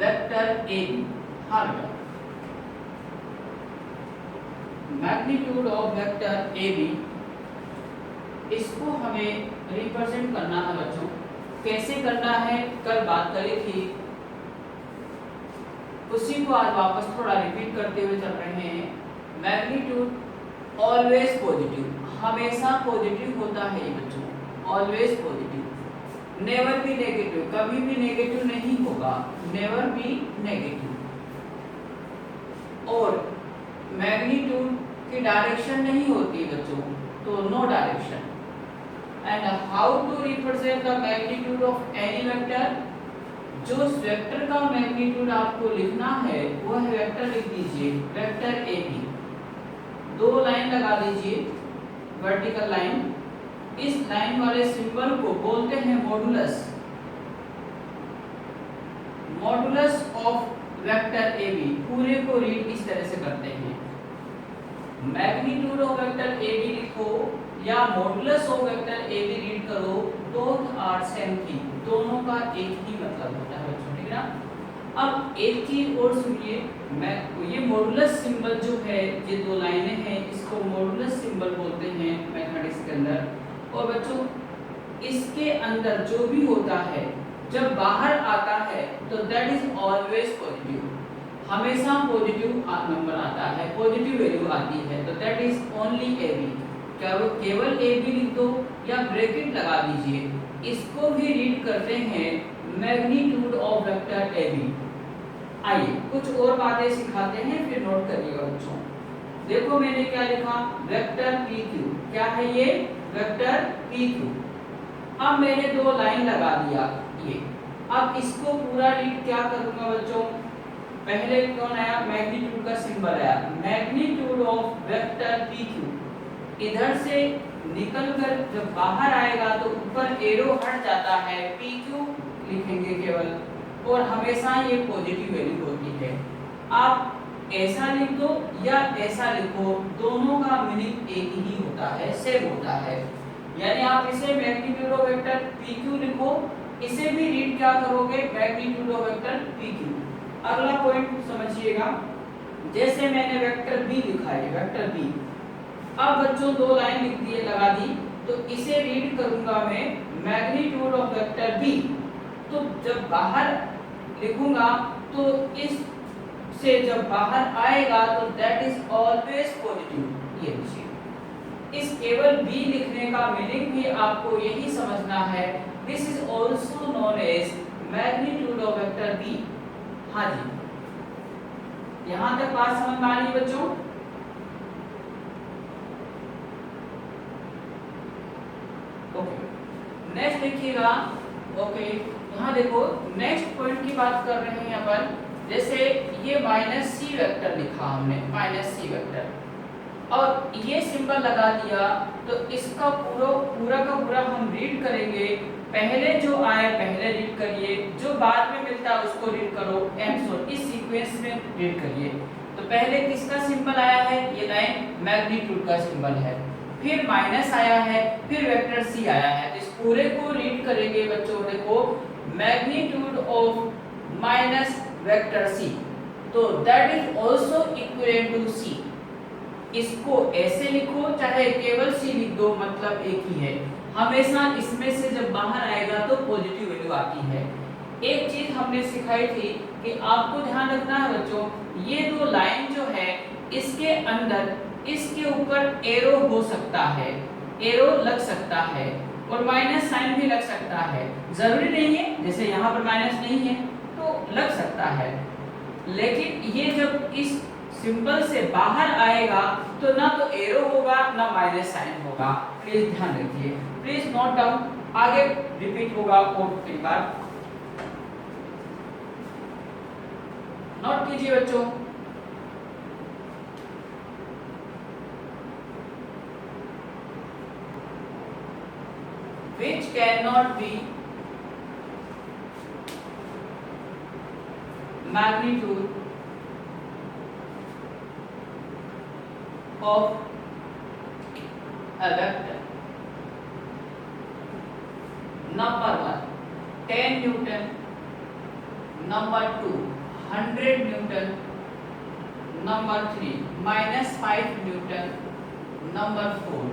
Vector A B. हाँ बेटा, magnitude of vector A B, इसको हमें रिप्रेजेंट करना है बच्चों। कैसे करना है कल बात करी थी, उसी को आज वापस थोड़ा रिपीट करते हुए चल रहे हैं। मैग्नीट्यूड ऑलवेज पॉजिटिव, हमेशा पॉजिटिव होता है ये बच्चों, always positive, never be negative, कभी भी नेगेटिव नहीं होगा, नेवर बी नेगेटिव। और मैग्नीट्यूड की डायरेक्शन नहीं होती बच्चों, तो no direction. And how to represent the magnitude of any vector, जो वेक्टर का मैग्नीट्यूड आपको लिखना है वो है वेक्टर, लिख दीजिए वेक्टर ए बी, 2 लाइन लगा दीजिए वर्टिकल लाइन। इस लाइन वाले सिंबल को बोलते हैं modulus, modulus of vector A B. पूरे को रीड इस तरह से करते हैं, magnitude of vector A B लिखो या modulus of vector A B read करो, बोथ आर सेम थिंग, दोनों का एक ही मतलब होता है बच्चों, ठीक है ना। अब एक चीज और सुनिए, मैं ये मॉडुलस सिंबल जो है, ये 2 लाइनें हैं, इसको मॉडुलस सिंबल बोलते हैं मैथमेटिक्स के अंदर। और बच्चों इसके अंदर जो भी होता है जब बाहर आता है तो दैट इज ऑलवेज पॉजिटिव, हमेशा पॉजिटिव नंबर आता है, पॉजिटिव वैल्यू आती है, तो that is only A B. केवल ए बी लिख दो या ब्रैकेट लगा दीजिए। इसको भी रीड करते हैं magnitude of vector A B. आइए कुछ और बातें सिखाते हैं, फिर नोट करिएगा बच्चों। देखो मैंने क्या लिखा, वेक्टर पी क्यू, क्या है ये, वेक्टर पी क्यू। अब मैंने 2 लाइन लगा दिया ये। अब इसको पूरा रीड क्या करूंगा बच्चों, पहले कौन आया, मैग्नीट्यूड का सिंबल आया, magnitude of vector P Q. इधर से निकलकर जब बाहर आएगा तो ऊपर एरो हट जाता है, पी क्यू लिखेंगे केवल, और हमेशा ये पॉजिटिव वैल्यू होती है। आप ऐसा लिख दो या ऐसा लिखो, दोनों का मीनिंग एक ही होता है, सेम होता है। यानी आप इसे magnitude of vector P Q लिखो, इसे भी रीड क्या करोगे, magnitude of vector P Q. अगला पॉइंट समझिएगा, जैसे मैंने वेक्टर बी लिखा है, वेक्टर बी। अब बच्चों 2 लाइन लिख दिए, लगा दी, तो इसे रीड करूंगा मैं मैग्नीट्यूड ऑफ वेक्टर बी। तो जब बाहर लिखूंगा तो इस से जब बाहर आएगा तो दैट इज ऑलवेज पॉजिटिव। ये लिखिए, इस केवल बी लिखने का मीनिंग भी आपको यही समझना है, this is also known as magnitude of vector B. हाँ जी, यहां तक बात समझ में आ रही है बच्चों। ओके, नेक्स्ट देखिएगा। ओके, यहाँ देखो नेक्स्ट पॉइंट की बात कर रहे हैं अपन। जैसे ये -c वेक्टर लिखा हमने, -c वेक्टर, और ये सिंबल लगा दिया, तो इसका पूरा का पूरा हम रीड करेंगे। पहले जो आए पहले रीड करिए, जो बाद में मिलता है उसको रीड करो, एंड सो इस सीक्वेंस में रीड करिए। तो पहले किसका सिंबल आया है, ये लाइन मैग्नीट्यूड का सिंबल है, फिर माइनस आया है, फिर वेक्टर सी आया है। तो इस पूरे को रीड करेंगे बच्चों, देखो magnitude of minus vector C, तो that is also equivalent to C. इसको ऐसे लिखो चाहे केवल सी लिख दो, मतलब एक ही है। हमेशा इसमें से जब बाहर आएगा तो पॉजिटिव वैल्यू आती है। एक चीज हमने सिखाई थी कि आपको ध्यान रखना है बच्चों, ये 2 लाइन जो है इसके अंदर इसके ऊपर एरो हो सकता है, एरो लग सकता है, और माइनस साइन भी लग सकता है। जरूरी नहीं है, जैसे यहाँ पर माइनस नहीं है तो लग सकता है, लेकिन ये जब इस सिंबल से बाहर आएगा तो ना तो एरो होगा ना माइनस साइन होगा। प्लीज ध्यान रखिए, प्लीज नोट डाउन, आगे रिपीट होगा और कई बार नोट कीजिए बच्चों। which cannot be magnitude of a vector. Number 1 10 Newton, number 2 100 Newton, number 3 -5 Newton, number 4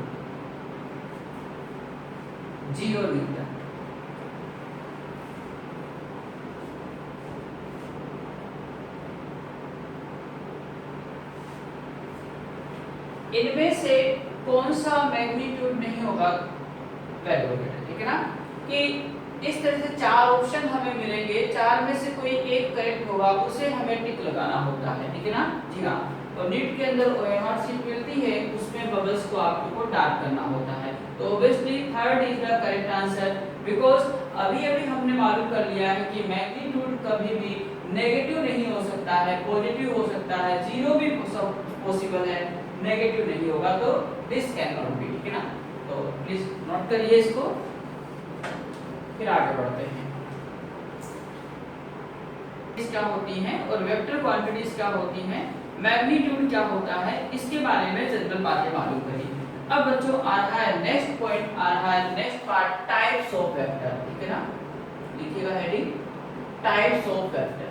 0 Newton. इनमें से कौन सा मैग्नीट्यूड नहीं होगा वैल्यू बेटा, ठीक है ना। कि इस तरह से चार ऑप्शन हमें मिलेंगे, चार में से कोई एक करेक्ट होगा, उसे हमें टिक लगाना होता है, ठीक है ना। जी हाँ, और नीट के अंदर ओएमआर शीट मिलती है, उसमें बबल्स को आपको डार्क करना होता है। तो obviously third is the correct answer, because अभी अभी हमने मालूम कर लिया है कि मैग्नीट्यूड कभी भी नेगेटिव नहीं हो सकता है, पॉजिटिव हो सकता है, जीरो भी पॉसिबल है, नेगेटिव नहीं होगा, तो दिस कैन नॉट बी, ठीक है ना। तो प्लीज नोट करिए इसको, फिर आगे बढ़ते हैं। क्या होती हैं और वेक्टर क्वांटिटीज क्या होती हैं, मैग्नीट्यूड क्या होता है, इसके बारे में जनरल बातें मालूम करिए। अब बच्चों आ रहा है नेक्स्ट पॉइंट, आ रहा है next part, types of vector, ठीक है ना। लिखिएगा हेडिंग टाइप्स ऑफ वेक्टर।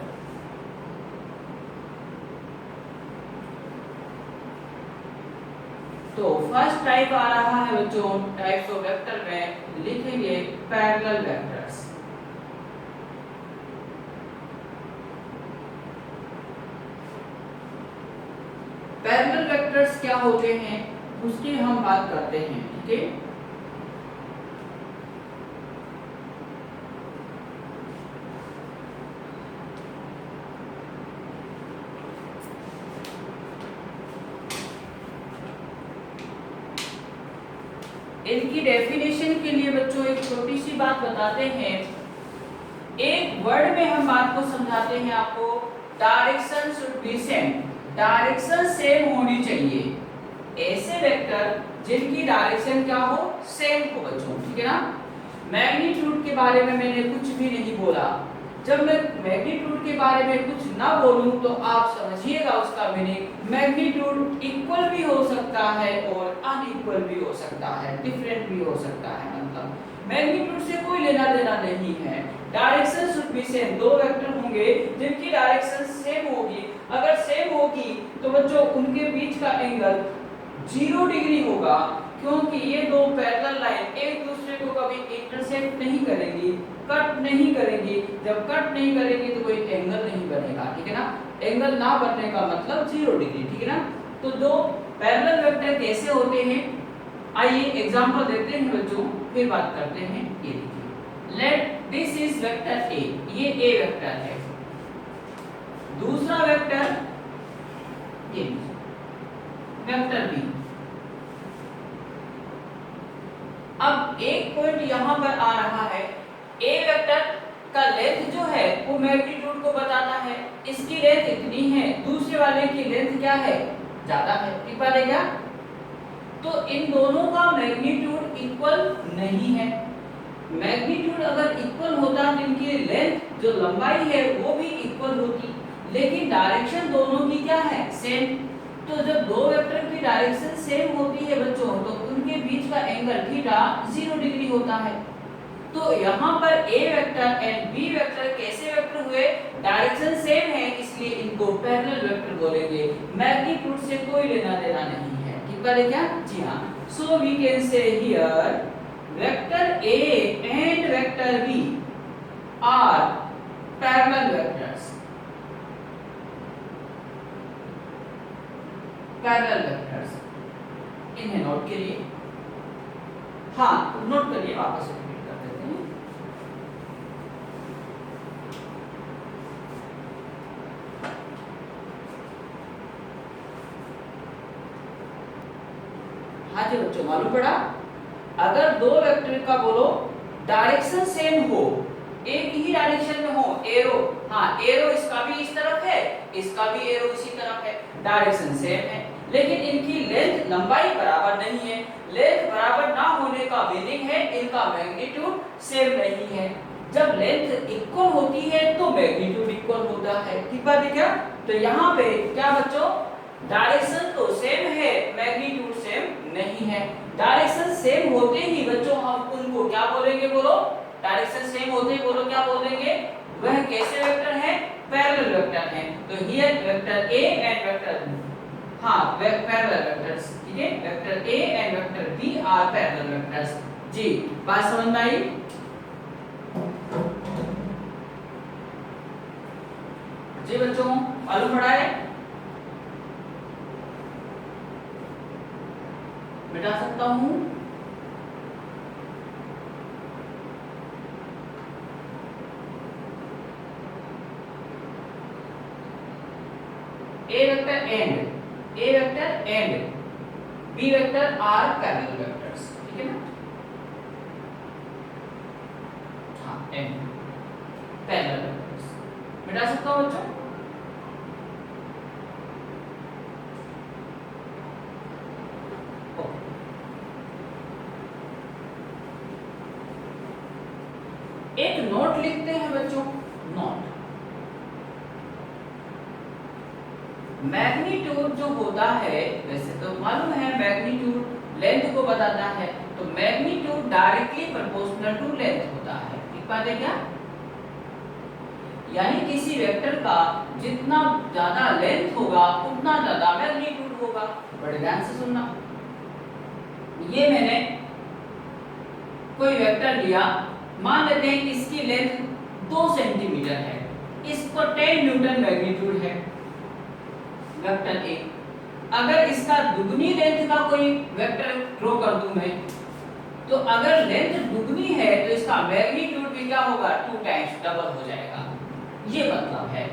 तो फर्स्ट टाइप आ रहा है बच्चों टाइप्स ऑफ वेक्टर में, लिखेंगे पैरेलल वेक्टर्स। पैरेलल वेक्टर्स क्या होते हैं उसकी हम बात करते हैं, ठीक है। इनकी डेफिनेशन के लिए बच्चों एक छोटी सी बात बताते हैं, एक वर्ड में हम बात को समझाते हैं आपको, direction should be same, direction same होनी चाहिए। ऐसे वेक्टर जिनकी डायरेक्शन क्या हो, सेम हो बच्चों, ठीक है ना। मैग्नीट्यूड के बारे में मैंने कुछ भी नहीं बोला, जब मैं मैग्नीट्यूड के बारे में कुछ ना बोलूं तो आप समझिएगा उसका मीनिंग, मैग्नीट्यूड इक्वल भी हो सकता है और अनइक्वल भी हो सकता है, डिफरेंट भी हो सकता है, मतलब मैग्नीट्यूड से कोई लेना देना नहीं है। डायरेक्शन शुड बी सेम, दो वेक्टर होंगे जिनकी डायरेक्शन सेम होगी, अगर सेम होगी तो बच्चों उनके बीच का एंगल 0 डिग्री होगा, क्योंकि ये दो पैरेलल लाइन एक दूसरे को कभी इंटरसेक्ट नहीं करेंगी, कट नहीं करेंगी। जब कट नहीं करेंगी तो कोई एंगल नहीं बनेगा, ठीक है ना। एंगल ना बनने का मतलब 0 डिग्री, ठीक है ना। तो दो पैरेलल वेक्टर कैसे होते हैं, आइए एग्जांपल देते हैं बच्चों, फिर बात करते हैं। ये देखिए, let this is vector A, ये ए वेक्टर है, दूसरा वेक्टर ये वेक्टर बी। अब एक पॉइंट यहां पर आ रहा है, ए वेक्टर का लेंथ जो है वो मैग्नीट्यूड को बताता है, इसकी लेंथ इतनी है, दूसरे वाले की लेंथ क्या है, ज्यादा है, ठीक बात है क्या। तो इन दोनों का मैग्नीट्यूड इक्वल नहीं है। मैग्नीट्यूड अगर इक्वल होता तो इनकी लेंथ जो लंबाई है वो भी इक्वल होती, लेकिन डायरेक्शन दोनों की क्या है, सेम। तो जब दो वेक्टर की डायरेक्शन सेम होती है बच्चों तो उनके बीच का एंगल थीटा 0 डिग्री होता है। तो यहाँ पर ए वेक्टर एंड बी वेक्टर कैसे वेक्टर हुए, डायरेक्शन सेम है, इसलिए इनको पैरेलल वेक्टर बोलेंगे, मैग्नीट्यूड से कोई लेना देना नहीं है, ठीक है क्या। जी हाँ, so we can say here vector A and vector B are parallel vectors, parallel vectors, इन्हें नोट करिए। हाँ नोट करिए, वापस रिपीट कर देते हैं। हाँ जी बच्चों, मालूम पड़ा, अगर दो वेक्टर का बोलो डायरेक्शन सेम हो, एक ही डायरेक्शन में हो, एरो, हाँ एरो इसका भी इस तरफ है, इसका भी एरो इसी तरफ है, डायरेक्शन सेम है, लेकिन इनकी लेंथ लंबाई बराबर नहीं है। लेंथ बराबर ना होने का मीनिंग है इनका मैग्नीट्यूड सेम नहीं है। जब लेंथ इक्वल होती है तो मैग्नीट्यूड इक्वल होता है, ठीक बात है क्या। तो यहाँ पे क्या बच्चों, डायरेक्शन तो सेम है, मैग्नीट्यूड सेम नहीं है। डायरेक्शन सेम होते ही बच्चों हम उनको क्या बोलेंगे, बोलो, डायरेक्शन सेम होते ही बोलो क्या बोलेंगे, वह कैसे वेक्टर है, वेक्टर हैं, तो here vector A and vector parallel vectors, ठीक है, vector A and vector B are parallel vectors. जी बात समझ में आई? जी बच्चों मालूम पड़ा है? मिटा सकता हूं? A vector and B vector are parallel vectors, ठीक है ना? हाँ एंड पैरेलल वेक्टर्स मिटा सकता हूं बच्चों? एक नोट लिखते हैं बच्चों, नोट। मैग्नीट्यूड जो होता है, वैसे तो मालूम है मैग्नीट्यूड लेंथ को बताता है, तो magnitude directly proportional to length होता है, ठीक बात है क्या? यानी किसी वेक्टर का जितना ज्यादा लेंथ होगा उतना ज्यादा मैग्नीट्यूड होगा। बड़े ध्यान से सुनना, ये मैंने कोई वेक्टर लिया, मान लेते हैं इसकी लेंथ 2 सेंटीमीटर है, इसको 10 न्यूटन मैग्नीट्यूड है वेक्टर ए। अगर इसका दुगनी लेंथ का कोई वेक्टर ड्रॉ कर दूं मैं, तो अगर लेंथ दुगनी है तो इसका मैग्नीट्यूड भी क्या होगा, 2 टाइम्स डबल हो जाएगा। ये मतलब है,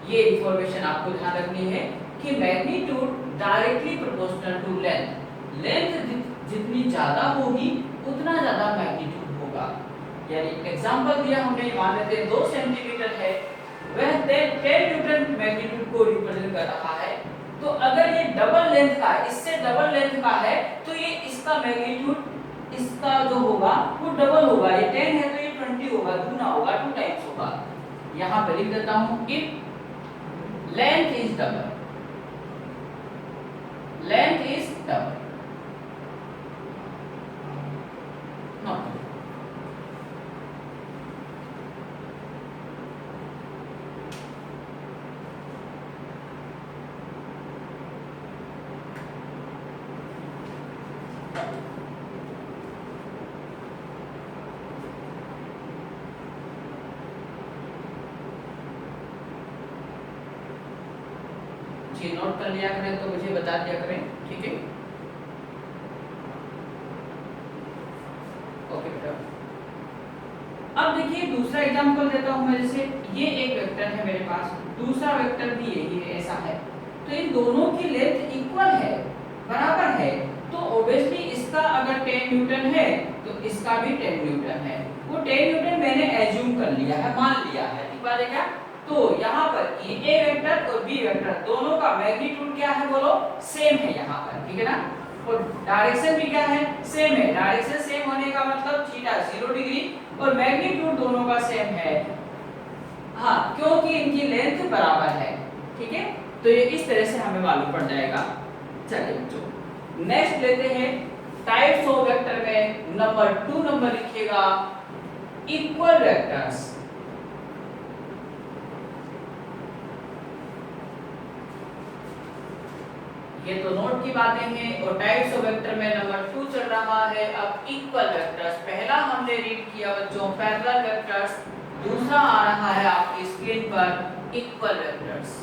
ये इंफॉर्मेशन आपको ध्यान रखनी है कि magnitude directly proportional to length. Length जितनी ज्यादा होगी उतना ज्यादा मैग्नीट्यूड होगा। यानी एग्जांपल दिया हमने, मान लेते हैं 2 सेंटीमीटर है, वह 10 न्यूटन मैग्नीट्यूड को रिप्रेजेंट कर रहा है। तो अगर ये डबल लेंथ का है, इससे डबल लेंथ का है, तो ये इसका मैग्नीट्यूड इसका जो होगा वो डबल होगा। ये 10 है तो ये 20 होगा, गुना होगा, 2 टाइम्स होगा। यहां पे लिख देता हूं, if length is double, length is double not. Note कर लिया करें तो मुझे बता दिया करें, ठीक है? ओके बेटा, अब देखिए दूसरा एग्जांपल देता हूं मैं। जैसे ये एक वेक्टर है मेरे पास, दूसरा वेक्टर भी यही है, ऐसा है, तो इन दोनों की लेंथ इक्वल है, बराबर है, तो ऑब्वियसली इसका अगर 10 न्यूटन है तो इसका भी 10 न्यूटन है। वो 10 न्यूटन मैंने एज्यूम कर लिया है, मान लिया है, ठीक बात है क्या? तो यहाँ पर ए वेक्टर और बी वेक्टर दोनों का मैग्नीट्यूड क्या है बोलो, सेम है यहाँ पर, ठीक है ना? और डायरेक्शन भी क्या है, सेम है। डायरेक्शन सेम होने का मतलब थीटा 0 डिग्री और मैग्नीट्यूड दोनों का सेम है, हाँ, क्योंकि इनकी लेंथ बराबर है, ठीक है? तो ये इस तरह से हमें मालूम पड़ जाएगा। चलिए बच्चों नेक्स्ट लेते हैं टाइप्स ऑफ वेक्टर में नंबर 2 नंबर लिखिएगा, इक्वल वेक्टर्स। ये तो नोट की बातें हैं और टाइप्स ऑफ वेक्टर में नंबर 2 चल रहा है। अब इक्वल वेक्टर्स, पहला हमने रीड किया बच्चों पैरेलल वेक्टर्स, दूसरा आ रहा है आपकी स्क्रीन पर इक्वल वेक्टर्स।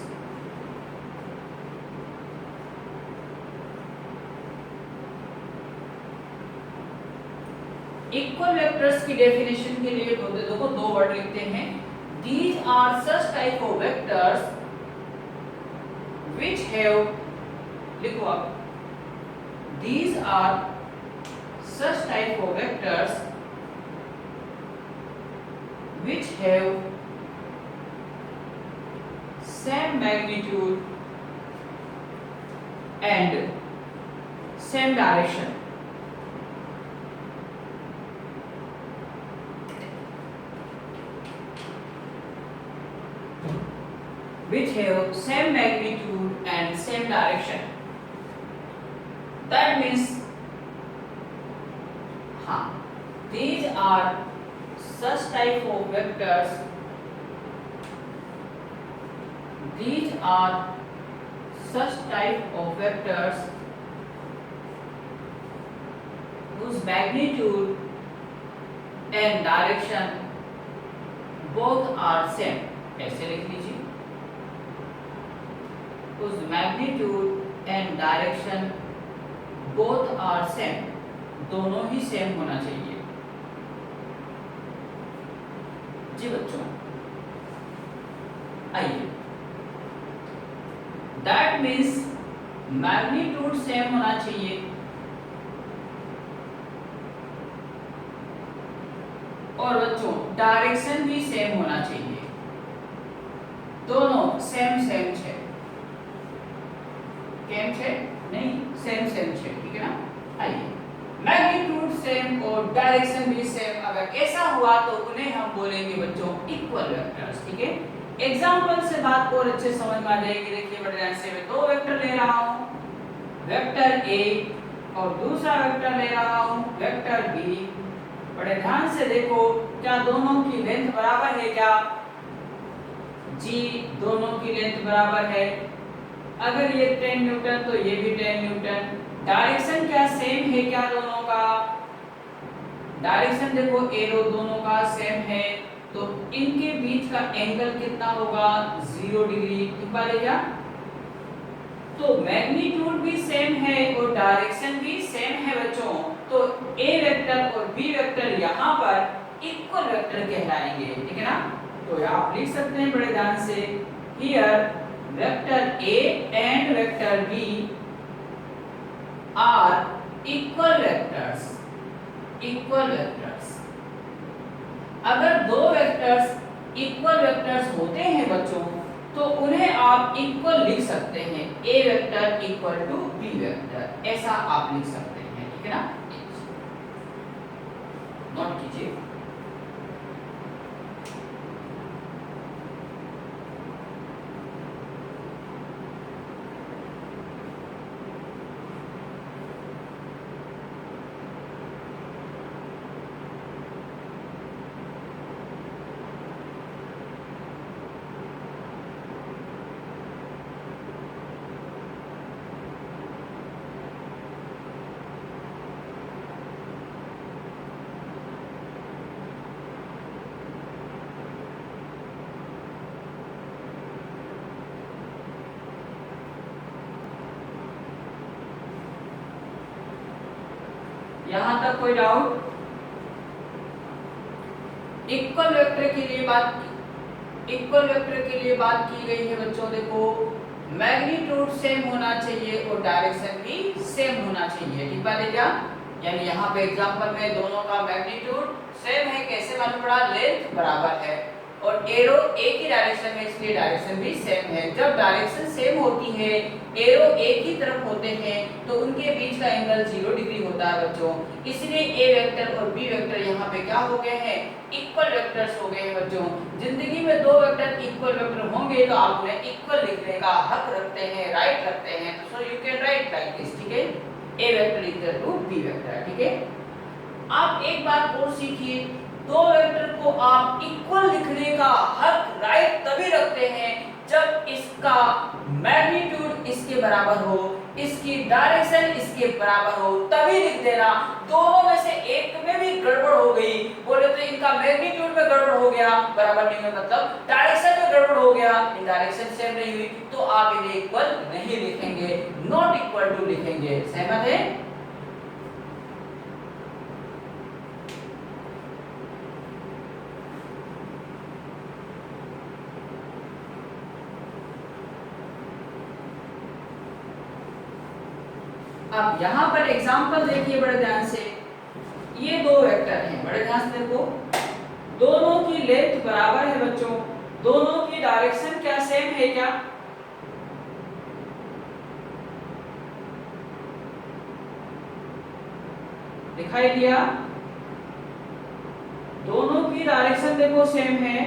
इक्वल वेक्टर्स की डेफिनेशन के लिए देखो 2 वर्ड लिखते हैं, these are such type of vectors which have, लिखो आप, these are such type of vectors which have same magnitude and same direction. Which have same magnitude and same direction. That means, these are such type of vectors these are such type of vectors whose magnitude and direction both are same. ऐसे लिख लीजिए, whose magnitude and direction both are same, दोनों ही same होना चाहिए। जी बच्चों, आइए, that means magnitude same होना चाहिए और बच्चों डायरेक्शन भी सेम होना चाहिए, दोनों सेम सेम है। केम है नहीं, सेम सेम है, ठीक है ना। आइए, मैग्नीट्यूड सेम और डायरेक्शन भी सेम अगर ऐसा हुआ तो उन्हें हम बोलेंगे बच्चों इक्वल वेक्टर्स, ठीक है। एग्जांपल से बात और अच्छे समझ में आ जाएगी। देखिए बड़े ध्यान से, मैं दो वेक्टर ले रहा हूं, वेक्टर ए और दूसरा वेक्टर ले रहा हूं वेक्टर बी। बड़े ध्यान से देखो, क्या दोनों की लेंथ बराबर है क्या? जी, दोनों की लेंथ बराबर है। अगर ये 10 न्यूटन तो ये भी 10 न्यूटन। डायरेक्शन क्या सेम है क्या दोनों का? डायरेक्शन देखो, एरो दोनों का सेम है, तो इनके बीच का एंगल कितना होगा? 0 डिग्री। ठीक बात है क्या? तो मैग्नीट्यूड भी सेम है और डायरेक्शन भी सेम है बच्चों, तो ए वेक्टर और बी वेक्टर यहाँ पर इक्वल वेक्टर कहलाएंगे, ठीक है ना। तो आप लिख सकते हैं बड़े ध्यान से, here vector A and vector B are equal vectors, equal vectors. अगर दो वेक्टर्स इक्वल वेक्टर्स होते हैं बच्चों, तो उन्हें आप इक्वल लिख सकते हैं, A vector equal to B vector, ऐसा आप लिख सकते हैं, ठीक है ना। नोट कीजिए। यहां तक कोई डाउट? इक्वल वेक्टर के लिए बात की गई है बच्चों। देखो, मैग्नीट्यूड सेम होना चाहिए और डायरेक्शन भी सेम होना चाहिए, ठीक बात है क्या? यानी यहाँ पे एग्जांपल में दोनों का मैग्नीट्यूड सेम है, कैसे मालूम पड़ा? लेंथ बराबर है और एरो एक ही डायरेक्शन में, इसलिए डायरेक्शन भी सेम है। जब डायरेक्शन सेम होती है, एरो एक ही तरफ होते हैं, तो उनके बीच का एंगल 0 डिग्री होता है बच्चों। इसलिए ए वेक्टर और बी वेक्टर यहाँ पे क्या हो गए हैं? इक्वल वेक्टर्स हो गए हैं बच्चों। जिंदगी में दो वेक्टर इक्वल वेक्टर होंगे तो आप उन्हें इक्वल लिखने का हक रखते हैं, राइट रखते हैं। तो so you can write like this, ठीक है। A vector equal to B vector, ठीक है। आप एक बात और सीखिए, दो वेक्टर को आप इक्वल लिखने का हक, राइट तभी रखते हैं जब इसका मैग्नीट्यूड इसके बराबर हो, इसकी डायरेक्शन इसके बराबर हो, तभी लिख देना। दोनों में से एक में भी गड़बड़ हो गई, बोले तो इनका मैग्नीट्यूड में गड़बड़ हो गया, बराबर नहीं है मतलब डायरेक्शन में गड़बड़ हो गया, डायरेक्शन सेम नहीं हुई, तो आप इन्हें इक्वल नहीं लिखेंगे, नॉट इक्वल टू लिखेंगे। सहमत है? अब यहाँ पर एग्जाम्पल देखिए बड़े ध्यान से, ये दो वेक्टर हैं, बड़े ध्यान से देखो, दोनों की लेंथ बराबर है बच्चों, दोनों की डायरेक्शन क्या सेम है क्या? दिखाई दिया? दोनों की डायरेक्शन देखो सेम है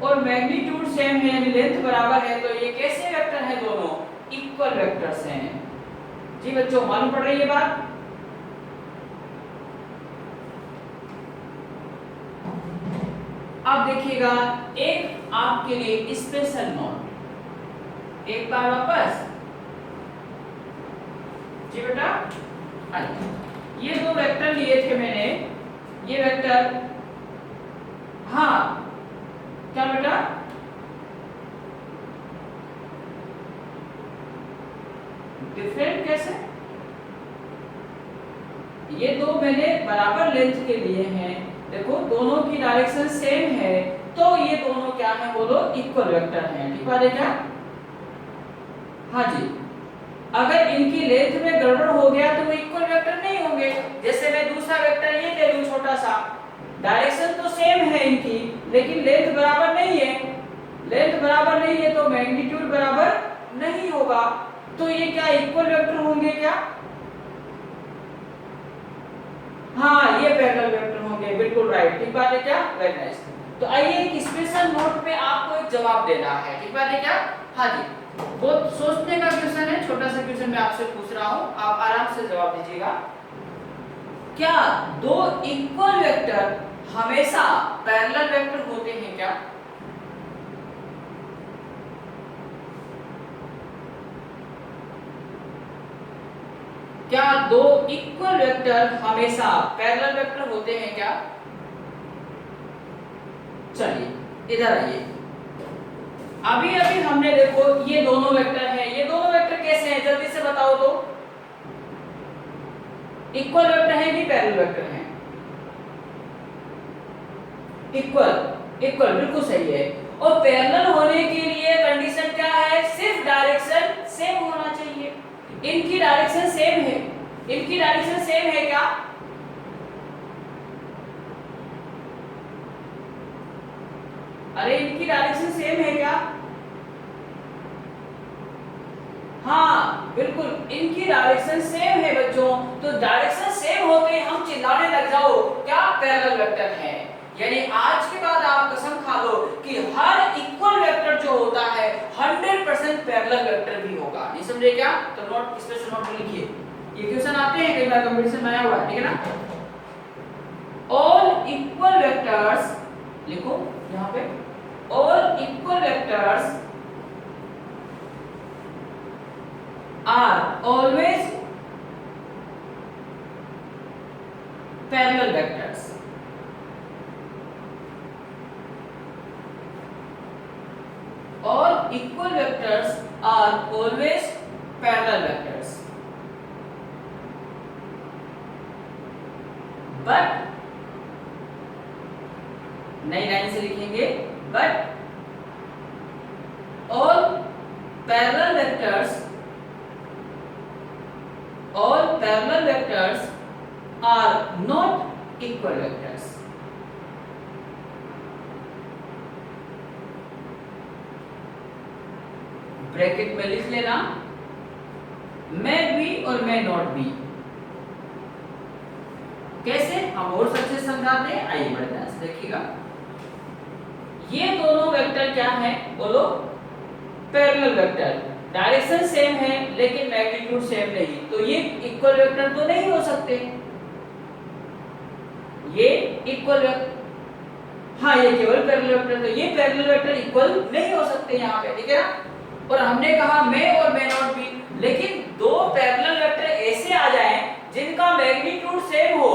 और मैग्नीट्यूड सेम है, यानी लेंथ बराबर है, तो ये कैसे वेक्टर है? दोनों इक्वल वेक्टर्स हैं। जी बच्चों, मालूम पड़ रही है बात? अब देखिएगा, एक आपके लिए स्पेशल नोट, एक बार वापस जी बेटा। अच्छा, ये दो वेक्टर लिए थे मैंने, ये वेक्टर, हाँ क्या बेटा, डिफरेंट कैसे, ये दो मैंने बराबर लेंथ के लिए हैं, देखो दोनों की डायरेक्शन सेम है, तो ये दोनों क्या है बोलो, इक्वल वेक्टर हैं। ठीक बात है क्या? हाँ जी, अगर इनकी लेंथ में गड़बड़ हो गया तो वो इक्वल वेक्टर नहीं होंगे। जैसे मैं दूसरा वेक्टर ये ले लूं छोटा सा, डायरेक्शन तो सेम है इनकी, लेकिन लेंथ बराबर नहीं है, लेंथ बराबर नहीं है तो मैग्नीट्यूड बराबर नहीं होगा, तो ये क्या इक्वल वेक्टर होंगे क्या? हाँ, ये पैरेलल वेक्टर होंगे, बिल्कुल राइट। ठीक बात है क्या? Very nice. तो आइए एक स्पेशल नोट पे आपको एक जवाब देना है। ठीक बात है क्या? हाँ जी, बहुत सोचने का क्वेश्चन है, छोटा सा क्वेश्चन मैं आपसे पूछ रहा हूँ, आप आराम से जवाब दीजिएगा। क्या दो इक्वल वेक्टर हमेशा पैरेलल वेक्टर होते हैं क्या? क्या दो इक्वल वेक्टर हमेशा पैरेलल वेक्टर होते हैं क्या? चलिए इधर आइए, अभी अभी हमने देखो ये दोनों वेक्टर हैं, ये दोनों वेक्टर कैसे हैं जल्दी से बताओ तो, इक्वल वेक्टर हैं कि पैरेलल वेक्टर हैं? इक्वल, इक्वल बिल्कुल सही है। और पैरेलल होने के लिए कंडीशन क्या है? सिर्फ डायरेक्शन सेम होना चाहिए। इनकी डायरेक्शन सेम है, इनकी डायरेक्शन सेम है क्या? अरे इनकी डायरेक्शन सेम है क्या? हाँ बिल्कुल, इनकी डायरेक्शन सेम है बच्चों। तो डायरेक्शन सेम होते ही हम चिल्लाने लग जाओ क्या पैरेलल वेक्टर है। यानी आज के बाद आप कसम खा लो कि हर इक्वल वेक्टर जो होता है 100% पैरेलल वेक्टर भी होगा। नहीं समझे क्या? तो नोट, स्पेशल नोट लिखिए, ये क्वेश्चन आते हैं कई बार कंपटीशन में आया हुआ है, ठीक है ना। ऑल इक्वल वेक्टर्स, लिखो यहाँ पे, all equal vectors are always parallel vectors. All equal vectors are always parallel vectors. But नई लाइन से लिखेंगे, but all parallel vectors, all parallel vectors are not equal vectors. Bracket में लिख लेना, मैं भी और मैं नॉट भी। कैसे? हम और सबसे समझाते हैं, आइए बड़े ध्यान से देखिएगा। ये दोनों वेक्टर क्या है बोलो? पैरेलल वेक्टर, डायरेक्शन सेम है लेकिन मैग्नीट्यूड सेम नहीं, तो ये इक्वल वेक्टर तो नहीं हो सकते। ये इक्वल वेक्टर, हाँ ये केवल पैरेलल वेक्टर, तो ये पैरेलल वेक्टर इक्वल नहीं हो सकते यहाँ पे, ठीक है ना। और हमने कहा मैं और मैं नॉट भी, लेकिन दो पैरेलल वेक्टर ऐसे आ जाएं जिनका मैग्नीट्यूड सेम हो,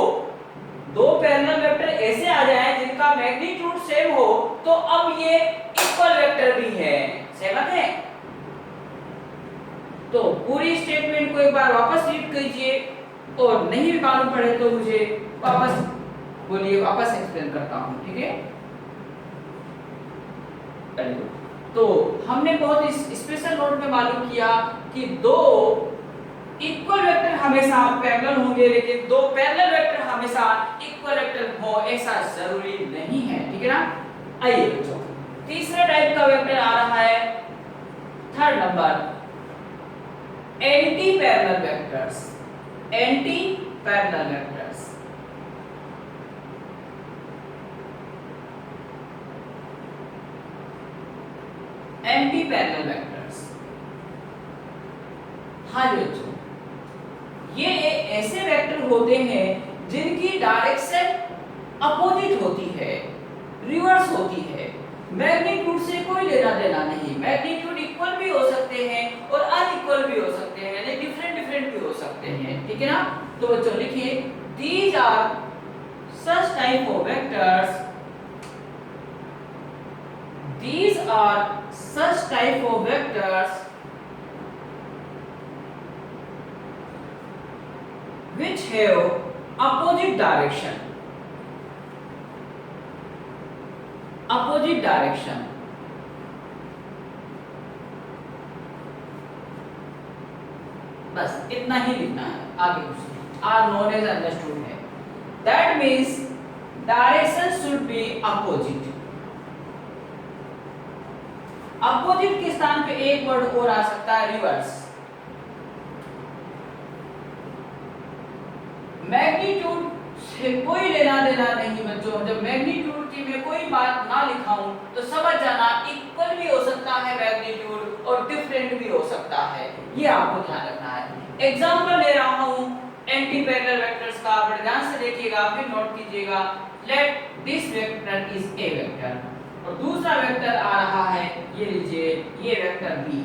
दो पैरेलल वेक्टर ऐसे आ जाएं जिनका मैग्नीट्यूड सेम हो, तो अब ये इक्वल वेक्टर भी है। सहमत है? तो पूरी स्टेटमेंट को एक बार वापस रीड कीजिए, और नहीं भी मालूम पड़े तो मुझे वापस बोलिए, वापस एक्सप्लेन करता हूं, ठीक है। तो हमने बहुत स्पेशल नोट में मालूम किया कि दो इक्वल वेक्टर हमेशा पैरेलल होंगे, लेकिन दो पैरेलल वेक्टर हमेशा इक्वल वेक्टर हो ऐसा जरूरी नहीं है, ठीक है ना। आइए बच्चों, तीसरे टाइप का वेक्टर आ रहा है, third number, anti parallel vectors. Anti parallel vectors, anti parallel vectors. हाँ बच्चों, ये ऐसे वेक्टर होते हैं जिनकी डायरेक्शन अपोजिट होती है, रिवर्स होती है। मैग्नीट्यूड से कोई लेना देना नहीं, मैग्नीट्यूड इक्वल भी हो सकते तो बच्चों लिखिए these are such type of vectors, these are such type of vectors which have opposite direction, opposite direction. बस इतना ही लिखना है, आगे कुछ आर नोन एज अंडरस्टूड है। That means direction should be opposite. Opposite के स्थान पे एक वर्ड और आ सकता है रिवर्स। मैग्नीट्यूड से कोई लेना देना नहीं बच्चों। जब मैग्नीट्यूड की मैं कोई बात ना लिखाऊं तो समझ जाना इक्वल भी हो सकता है मैग्नीट्यूड और डिफरेंट भी हो सकता है, ये आपको ध्यान रखना है। एग्जांपल ले रहा हूं एंटी पैरेलल वेक्टर्स का, आप ध्यान से देखिएगा फिर नोट कीजिएगा। Let this vector is a vector और दूसरा वेक्टर आ रहा है, ये लीजिए ये वेक्टर बी।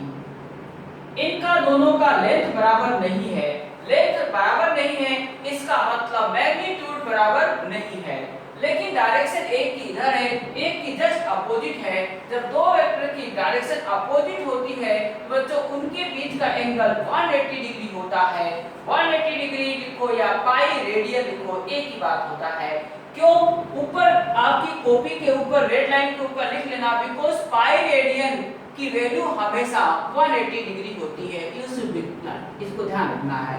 इनका दोनों का लेंथ बराबर नहीं है। लेंथ बराबर नहीं है इसका मतलब मैग्नीट्यूड बराबर नहीं है, लेकिन डायरेक्शन एक की इधर है, एक की जस्ट अपोजिट है। जब दो वेक्टर की डायरेक्शन अपोजिट होती है तो बच्चों उनके बीच का एंगल 180 डिग्री होता है। 180 डिग्री लिखो या पाई रेडियन लिखो, एक ही बात होता है। क्यों? ऊपर आपकी कॉपी के ऊपर रेड लाइन के ऊपर लिख लेना, बिकॉज़ पाई रेडियन की वैल्यू हमेशा 180 डिग्री होती है। इसको ध्यान रखना है,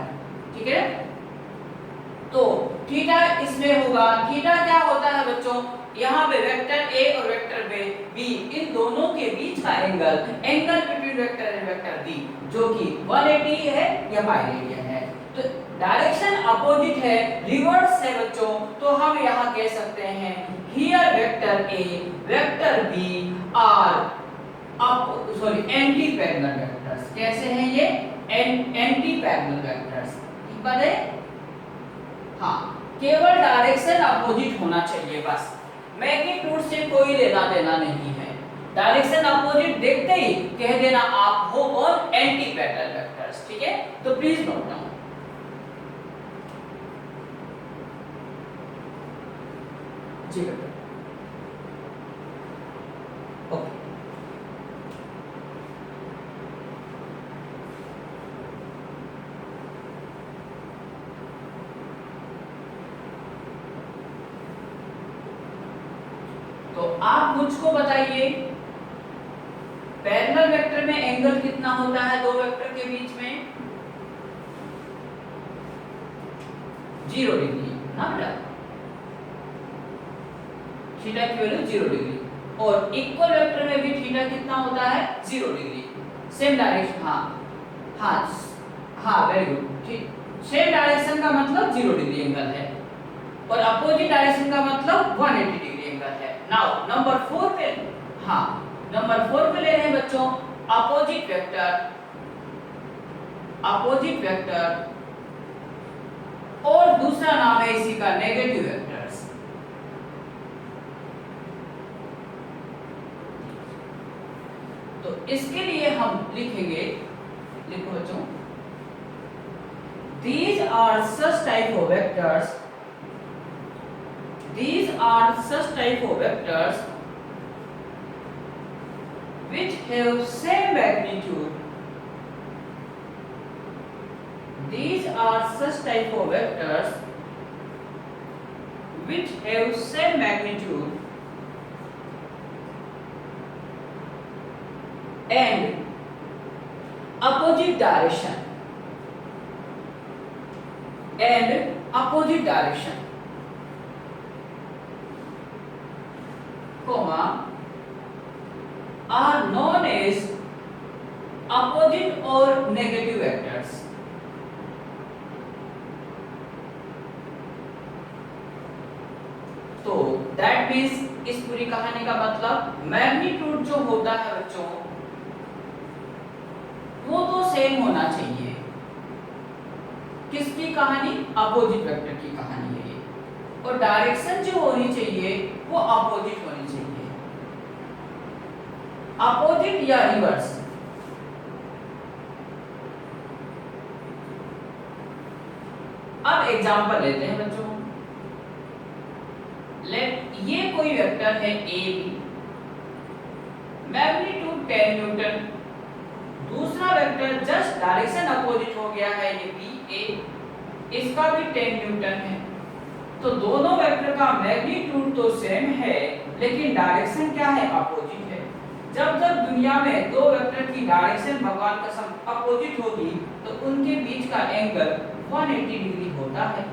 ठीक है। तो थीटा इसमें होगा। थीटा क्या होता है बच्चों? यहाँ पे वेक्टर ए और वेक्टर बी इन दोनों के बीच का angle between vector and vector B जो कि 180 है या पाई रेडियन है। तो डायरेक्शन अपोजिट है, रिवर्स है बच्चों, तो हम यहाँ कह सकते हैं here vector A vector B are anti parallel vectors. कैसे हैं ये? Anti parallel vectors. ठीक बात है? हाँ, केवल डायरेक्शन अपोजिट होना चाहिए बस, मैग्नीट्यूड से कोई लेना देना नहीं है। डायरेक्शन अपोजिट देखते ही कह देना आप हो और एंटी पैरेलल वेक्टर्स, ठीक है। तो प्लीज नोट डाउन। जी बेटा, ओके। तो आप मुझको बताइए पैरेलल वेक्टर में एंगल कितना होता है दो वेक्टर के बीच में? 0 डिग्री ना बेटा, थीटा की वैल्यू 0 डिग्री। और इक्वल वेक्टर में भी थीटा कितना होता है? 0 डिग्री। सेम डायरेक्शन, हाँ वेरी गुड, ठीक। सेम डायरेक्शन का मतलब 0 डिग्री एंगल है और अपोजिट डायरेक्शन का मतलब 180 डिग्री एंगल है। नाउ नंबर 4 पे, हाँ नंबर 4 पे ले रहे हैं बच्चों अपोजिट वेक्टर और दूसरा नाम है इसी का नेगेटिव वेक्टर्स। तो इसके लिए हम लिखेंगे, लिखो बच्चों, these are such type of vectors, these are such type of vectors which have same magnitude, these are such type of vectors which have same magnitude and opposite direction, comma are known as opposite or negative vectors। तो that means इस पूरी कहानी का मतलब magnitude जो होता है बच्चों वो तो सेम होना चाहिए। किसकी कहानी? अपोजिट वेक्टर की कहानी है ये। और डायरेक्शन जो होनी चाहिए वो अपोजिट होनी चाहिए, अपोजिट या रिवर्स। अब एग्जांपल लेते हैं बच्चों। ये कोई वेक्टर है ए बी, मैग्नीट्यूड 10 न्यूटन। दूसरा वेक्टर जस्ट डायरेक्शन अपोजिट हो गया है, ये बी ए, इसका भी 10 न्यूटन है। तो दोनों वेक्टर का मैग्नीट्यूड तो सेम है, लेकिन डायरेक्शन क्या है, अपोजिट है। जब जब दुनिया में दो वेक्टर की डायरेक्शन भगवान कसम अपोजिट होगी, तो उनके बीच का एंगल 180 डिग्री होता है।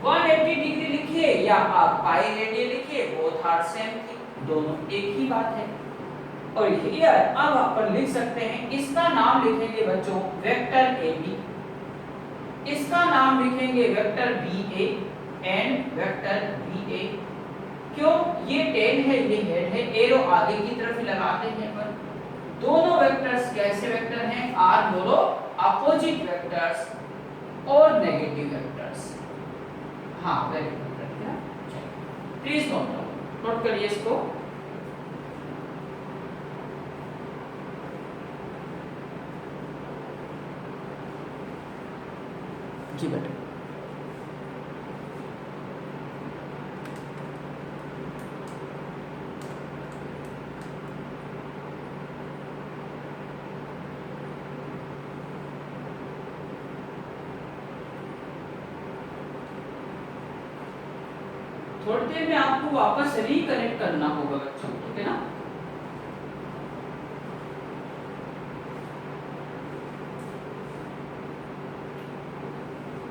180 डिग्री लिखिए या आप पाई रेडियन लिखिए, बोथ आर सेम थी, दोनों एक ही बात है। और हियर अब अपन लिख सकते हैं, इसका नाम लिखेंगे बच्चों वेक्टर ए बी, इसका नाम लिखेंगे vector B A and vector B A. क्यों, ये टेल है, ये हेड है, एरो आगे की तरफ लगाते हैं अपन। दोनों वेक्टर्स कैसे वेक्टर हैं, आर बोलो अपोजिट वेक्टर्स और नेगेटिव वेक्टर्स। हाँ वेरी गुड, प्लीज नोट करिए इसको। जी बेटा, थोड़ी देर में आपको वापस रिकनेक्ट करना होगा बच्चों, ठीक है ना।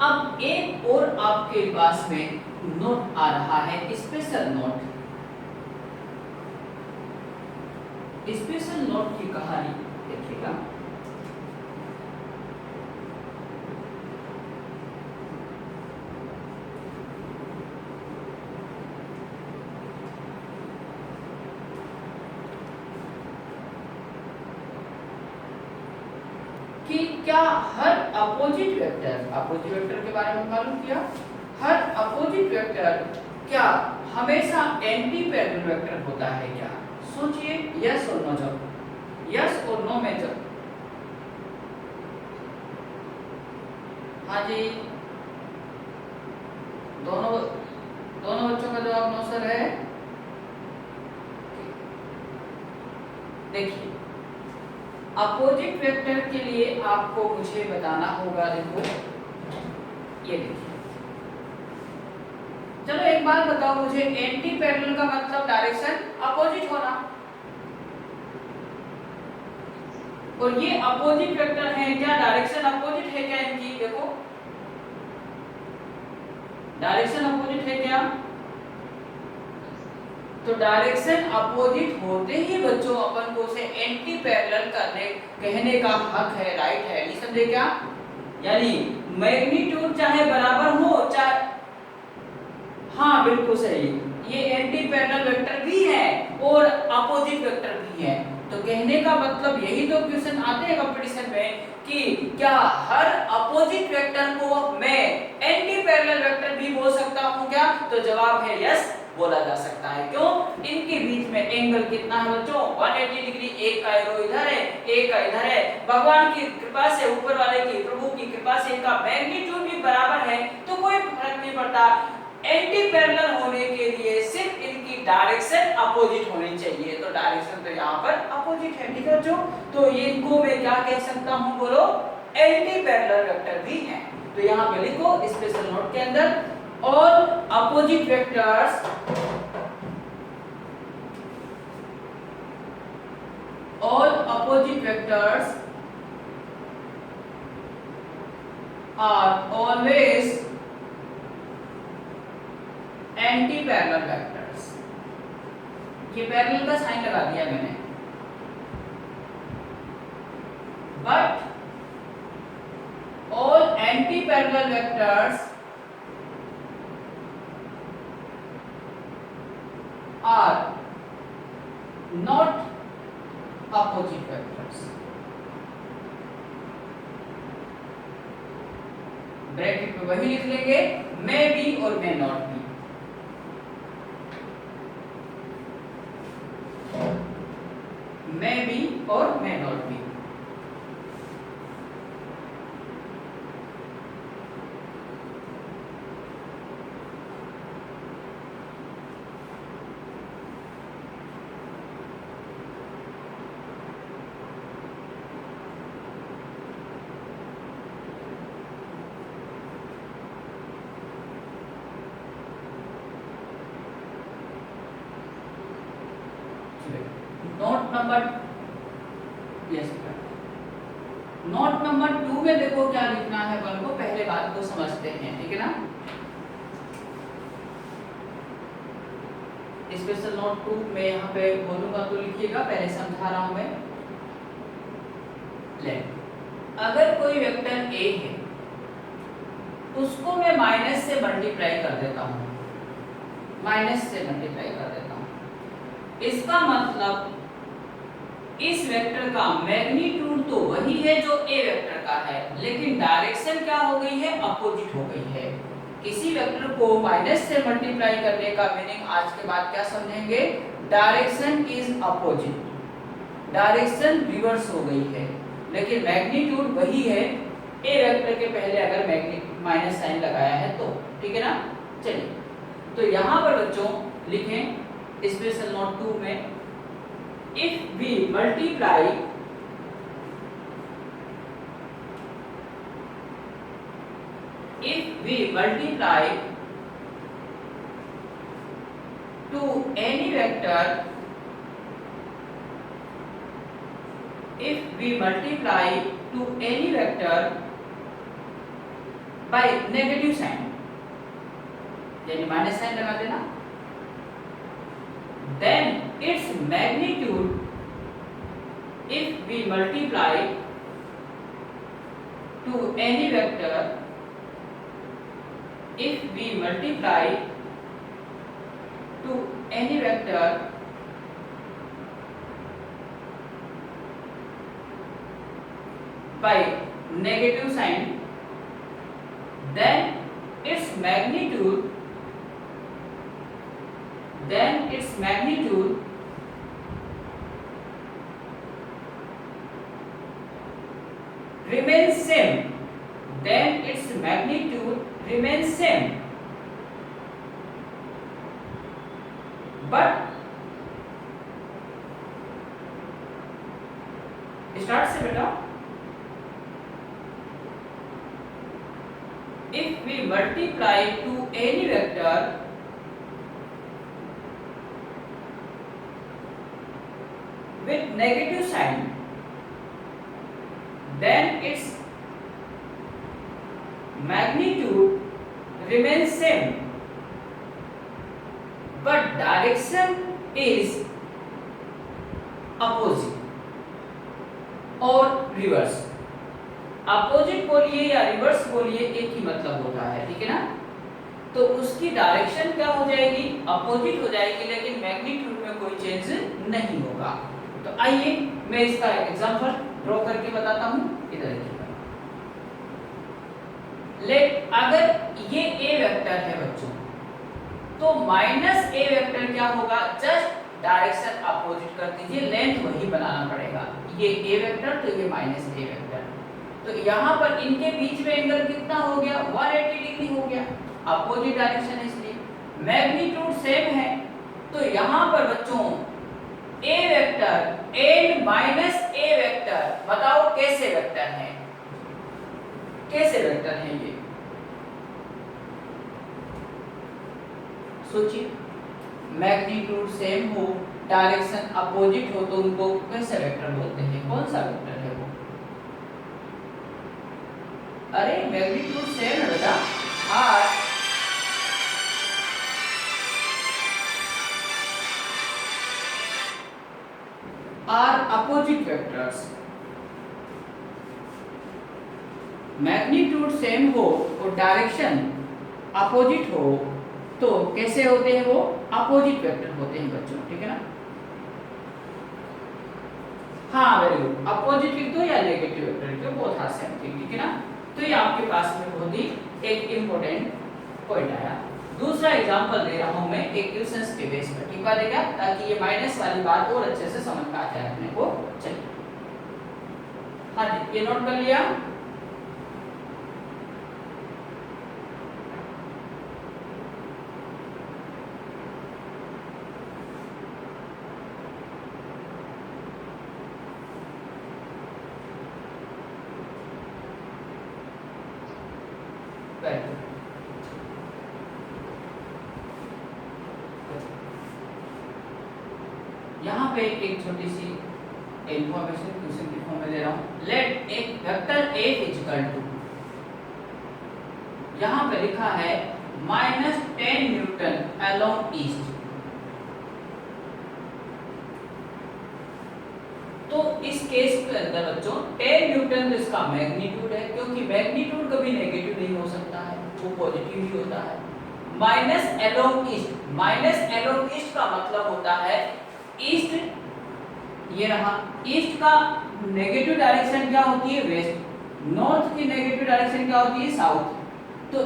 अब एक और आपके पास में नोट आ रहा है, स्पेशल नोट। स्पेशल नोट की कहानी देखिएगा। कि क्या हर अपोजिट वेक्टर के बारे में मालूम किया, हर अपोजिट वेक्टर क्या हमेशा एंटी पैरेलल वेक्टर होता है क्या? सोचिए, यस और नो। जब यस और नो में जब, हाँ जी, दोनों बच्चों का जवाब नो सर है। देखिए, अपोजिट वेक्टर के लिए आपको मुझे बताना होगा, देखो ये देखिए, चलो एक बात बताओ मुझे, एंटी पैरेलल का मतलब डायरेक्शन अपोजिट होना, और ये अपोजिट वेक्टर है, क्या डायरेक्शन अपोजिट है क्या इनकी? देखो डायरेक्शन अपोजिट है क्या? तो डायरेक्शन अपोजिट होते ही बच्चों अपन को उसे एंटी पैरेलल करने कहने का हक है, राइट है, नहीं समझे क्या? यानी मैग्नीट्यूड चाहे बराबर हो चाहे, हाँ बिल्कुल सही, ये एंटी पैरेलल वेक्टर भी है और अपोजिट वेक्टर भी है। तो कहने का मतलब यही तो क्वेश्चन आते हैं कंपटीशन में कि क्या हर अपोजिट वेक्टर को मैं एंटी पैरेलल वेक्टर भी बोल सकता हूं क्या? तो जवाब है यस, बोला जा सकता है। क्यों? इनके बीच में एंगल कितना है बच्चों? 180 डिग्री। एक का एरो इधर है, एक का इधर है। भगवान की कृपा से, ऊपर वाले की, प्रभु की कृपा से इनका मैग्नीट्यूड भी बराबर है, तो कोई फर्क नहीं पड़ता। एंटी पैरेलल होने के लिए सिर्फ इनकी डायरेक्शन अपोजिट होनी चाहिए, तो डायरेक्शन तो यहाँ पर अपोजिट है, ठीक है बच्चों। तो ये इनको मैं क्या कह सकता हूँ बोलो? एंटी पैरेलल वेक्टर भी हैं। तो यहाँ पे लिखो स्पेशल नोट के अंदर, all opposite vectors are always anti-parallel vectors। ये पैरेलल का साइन लगा दिया मैंने, but all anti-parallel vectors are not opposite vectors। Bracket में वही लिख लेंगे, may be और may not be। may be और may not be। यस बेटा। नोट नंबर 2 में देखो क्या लिखना है अपन को, पहले बात को समझते हैं, ठीक है ना। स्पेशल नोट 2 में यहाँ पे बोलूंगा तो लिखिएगा, पहले समझा रहा हूं मैं। ले, अगर कोई वेक्टर ए है उसको मैं माइनस से मल्टीप्लाई कर देता हूँ, माइनस से मल्टीप्लाई कर देता हूँ, इसका मतलब इस वेक्टर का मैग्नीट्यूड तो वही है जो ए वेक्टर का है, लेकिन डायरेक्शन क्या हो गई है, अपोजिट हो गई है। किसी वेक्टर को माइनस से मल्टीप्लाई करने का मीनिंग आज के बाद क्या समझेंगे, direction is opposite, direction reverse हो गई है, लेकिन मैग्नीट्यूड वही है ए वेक्टर के पहले अगर माइनस साइन लगाया है तो, ठीक है ना। चलिए, तो यहाँ पर बच्चों लिखें स्पेशल नोट 2 में, if we multiply to any vector, if we multiply to any vector by negative sign, यानी माइनस साइन लगा देना, then its magnitude, if we multiply to any vector, if we multiply to any vector by negative sign, then its magnitude remains same, then its magnitude remains same, but start से बेटा, if we multiply to any vector with negative sign, then its magnitude remains same, but direction is opposite और reverse. Opposite बोलिए या reverse बोलिए, एक ही मतलब होता है, ठीक है ना। तो उसकी डायरेक्शन क्या हो जाएगी, अपोजिट हो जाएगी, लेकिन मैग्नीट्यूड में कोई चेंज नहीं होगा। तो आइए मैं इसका एग्जांपल ड्रॉ करके बताता हूं, इधर देखिएगा। लेट अगर ये ए वेक्टर है बच्चों, तो माइनस ए वेक्टर क्या होगा, जस्ट डायरेक्शन अपोजिट कर दीजिए, लेंथ वही बनाना पड़ेगा, ये ए वेक्टर तो ये माइनस ए वेक्टर, तो यहाँ पर इनके बीच में एंगल कितना हो गया, 180 डिग्री हो गया, अपोजिट डायरेक्शन है इसलिए। मैग्नीट्यूड सेम है, तो यहाँ पर बच्चों A vector and minus A vector, बताओ कैसे वेक्टर है, कैसे वेक्टर है ये, सोचिए। मैग्नीट्यूड सेम हो, डायरेक्शन अपोजिट हो, तो उनको कैसे वेक्टर बोलते हैं, कौन सा वेक्टर है वो, अरे मैग्नीट्यूड सेम है बेटा, are opposite vectors. Magnitude same हो और डायरेक्शन अपोजिट हो तो कैसे होते हैं वो, अपोजिट वेक्टर होते हैं बच्चों, ठीक है ना। हाँ वेरी गुड, अपोजिट लिख दो या नेगेटिव वेक्टर लिख दो, बोथ आर सेम थिंग, ठीक है ना। तो ये आपके पास में बहुत ही एक इंपॉर्टेंट पॉइंट आया। दूसरा एग्जांपल दे रहा हूं मैं एक क्वेश्चंस के बेस पर, ठीक है, ताकि ये माइनस वाली बात और अच्छे से समझ में आ जाए अपने को। चलिए, हाँ जी, ये नोट कर लिया। यहाँ पे एक छोटी सी इंफॉर्मेशन क्वेश्चन की फॉर्म में दे रहा हूं। लेट एक वेक्टर A इक्वल टू, यहां पे लिखा है -10 न्यूटन अलोंग ईस्ट। तो इस केस के अंदर बच्चों 10 न्यूटन तो इसका मैग्नीट्यूड है, क्योंकि मैग्नीट्यूड कभी नेगेटिव नहीं हो सकता है, वो पॉजिटिव ही होता है। Minus along east, minus along east का मतलब होता है ईस्ट, ये रहा ईस्ट का नेगेटिव डायरेक्शन क्या होती है, वेस्ट, नॉर्थ की नेगेटिव डायरेक्शन क्या होती है, साउथ। तो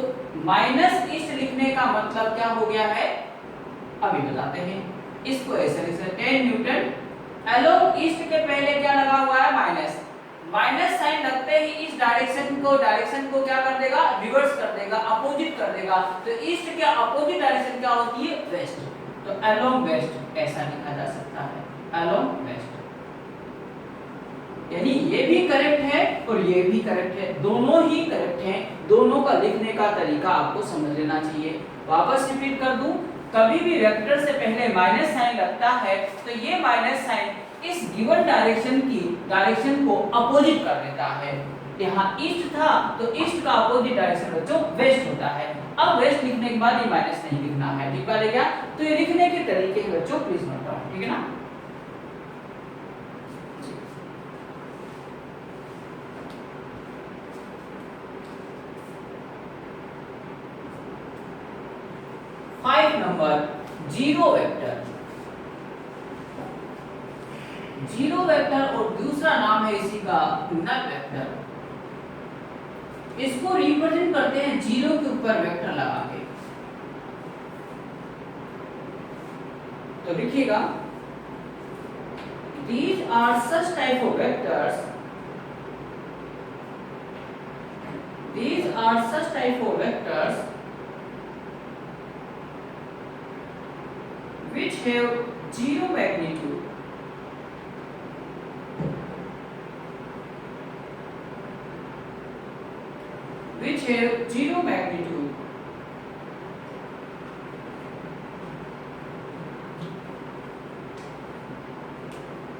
माइनस ईस्ट लिखने का मतलब क्या हो गया है, अभी बताते हैं। इसको ऐसे लिख सकते हैं 10 न्यूटन अलोंग ईस्ट के पहले क्या लगा हुआ है, माइनस, माइनस साइन लगते ही इस डायरेक्शन को क्या कर देगा, रिवर्स कर देगा, अपोजिट कर देगा। तो ईस्ट के अपोजिट डायरेक्शन क्या होती है, वेस्ट। तो अलोंग वेस्ट ऐसा लिखा जा सकता है, अलोंग वेस्ट। यानी ये भी करेक्ट है और ये भी करेक्ट है, दोनों ही करेक्ट हैं। दोनों का लिखने का तरीका आपको समझ लेना चाहिए। वापस रिपीट कर दूं, कभी भी वेक्टर से पहले माइनस साइन लगता है तो ये माइनस साइन इस गिवन डायरेक्शन को अपोजिट कर देता है। यहाँ ईस्ट था तो ईस्ट का अपोजिट डायरेक्शन बच्चों वेस्ट होता है। अब वेस्ट लिखने के बाद ये माइनस नहीं लिखना है, ठीक है क्या? तो ये लिखने के तरीके हैं बच्चों, प्लीज नोट डाउन, ठीक है ना। Number zero vector, zero vector और दूसरा नाम है इसी का नल वेक्टर। इसको रिप्रेजेंट करते हैं जीरो के ऊपर वेक्टर लगा के। तो लिखिएगा, these are such type of vectors, these are such type of vectors which have zero magnitude, which have zero magnitude,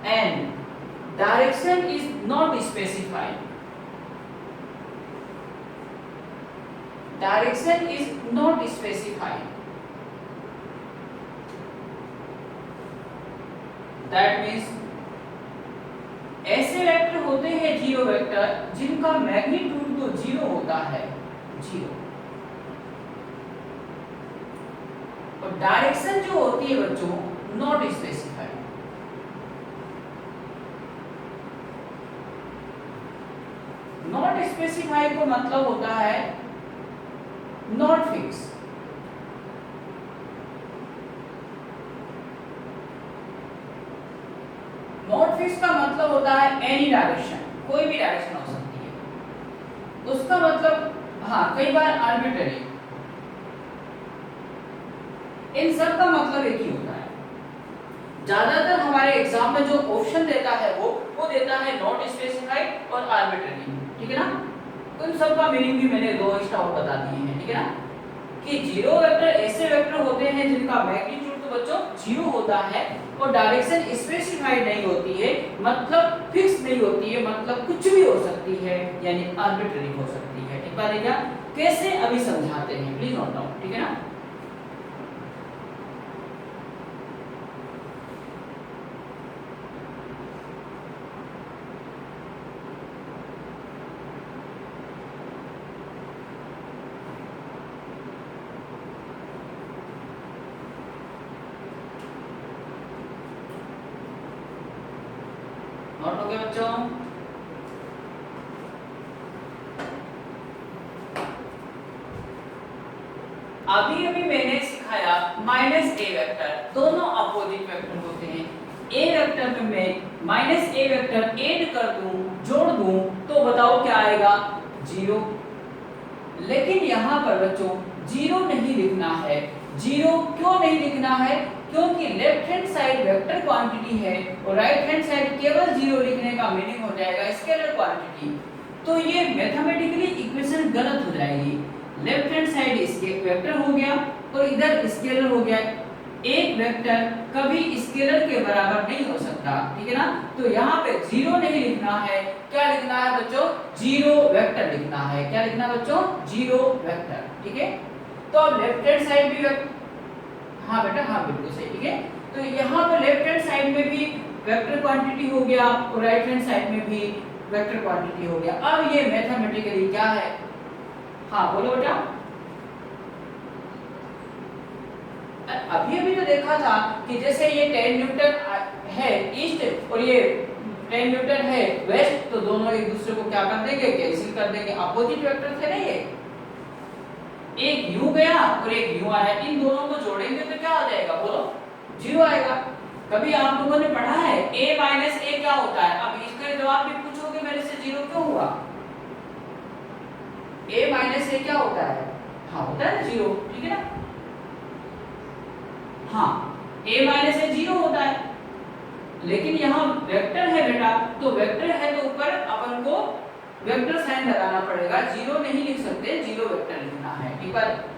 and direction is not specified, direction is not specified, that means ऐसे vector होते हैं zero vector जिनका magnitude तो zero होता है, zero, और direction जो होती है बच्चों नॉट स्पेसिफाइड। नॉट स्पेसिफाइड को मतलब होता है नॉट फिक्स। नॉट फिक्स का मतलब होता है एनी डायरेक्शन, कोई भी डायरेक्शन हो सकती है। उसका मतलब हाँ, कई बार आर्बिट्ररी, इन सब का मतलब एक ही होता है। ज्यादातर हमारे एग्जाम में जो ऑप्शन देता है वो देता है नॉट स्पेसिफाइड और आर्बिट्ररी, ठीक है ना। तो इन सब का मीनिंग भी मैंने दो एक्स्ट्रा और बता दिए हैं, ठीक है ना, कि जीरो वेक्टर ऐसे वेक्टर होते हैं जिनका मैग्नीट्यूड तो बच्चों जीरो होता है और डायरेक्शन स्पेसिफाइड नहीं होती है, मतलब फिक्स नहीं होती है, मतलब कुछ भी हो सकती है, यानी आर्बिट्ररी हो सकती है, ठीक है क्या? कैसे अभी समझाते हैं, प्लीज नोट डाउन, ठीक है ना। नोट हो गया बच्चों? अभी मैंने सिखाया माइनस ए वेक्टर, दोनों अपोजिट वेक्टर होते हैं। ए वेक्टर में मैं माइनस ए वेक्टर ऐड कर दूं, जोड़ दूं, तो बताओ क्या आएगा, जीरो। लेकिन यहाँ पर बच्चों जीरो नहीं लिखना है। जीरो क्यों नहीं लिखना है? क्योंकि left hand side vector quantity है और राइट हैंड साइड केवल जीरो लिखने का मीनिंग हो जाएगा स्केलर क्वांटिटी। तो ये मैथमेटिकली इक्वेशन गलत हो जाएगी। लेफ्ट हैंड साइड इसके वेक्टर हो गया और इधर स्केलर हो गया, एक वेक्टर कभी स्केलर के बराबर नहीं हो सकता, ठीक है ना। तो यहाँ पे जीरो नहीं लिखना है, क्या लिखना है बच्चों, जीरो वेक्टर लिखना है। क्या लिखना है बच्चों, जीरो वेक्टर, ठीक है। तो अब लेफ्ट हैंड साइड भी हाँ बेटा, हाँ बिल्कुल सही, ठीक है। तो यहाँ पे लेफ्ट हैंड साइड में भी वेक्टर क्वांटिटी हो गया और राइट हैंड साइड में भी वेक्टर क्वांटिटी हो गया। अब ये मैथमेटिकली क्या है, हाँ बोलो बेटा। अभी तो देखा था कि जैसे ये 10 न्यूटन है ईस्ट और ये 10 न्यूटन है वेस्ट, तो दोनों एक दूसरे को क्या कर देंगे, कैंसिल कर देंगे। अपोजिट वेक्टर थे ना ये, एक यू गया और एक यू आया, इन दोनों को जोड़ेंगे तो क्या आ जाएगा, बोलो, जीरो आएगा। कभी आप लोगों ने पढ़ा है a माइनस ए क्या होता है। अब इसका जवाब भी पूछोगे मेरे से, जीरो क्यों हुआ, a माइनस ए क्या होता है, हाँ होता है ना जीरो, ठीक है ना। हाँ a माइनस ए जीरो होता है, लेकिन यहाँ वेक्टर है बेटा, तो वेक्टर है तो ऊपर अपन को वेक्टर साइन लगाना पड़ेगा, जीरो नहीं लिख सकते, जीरो वेक्टर लिखना है। एक बार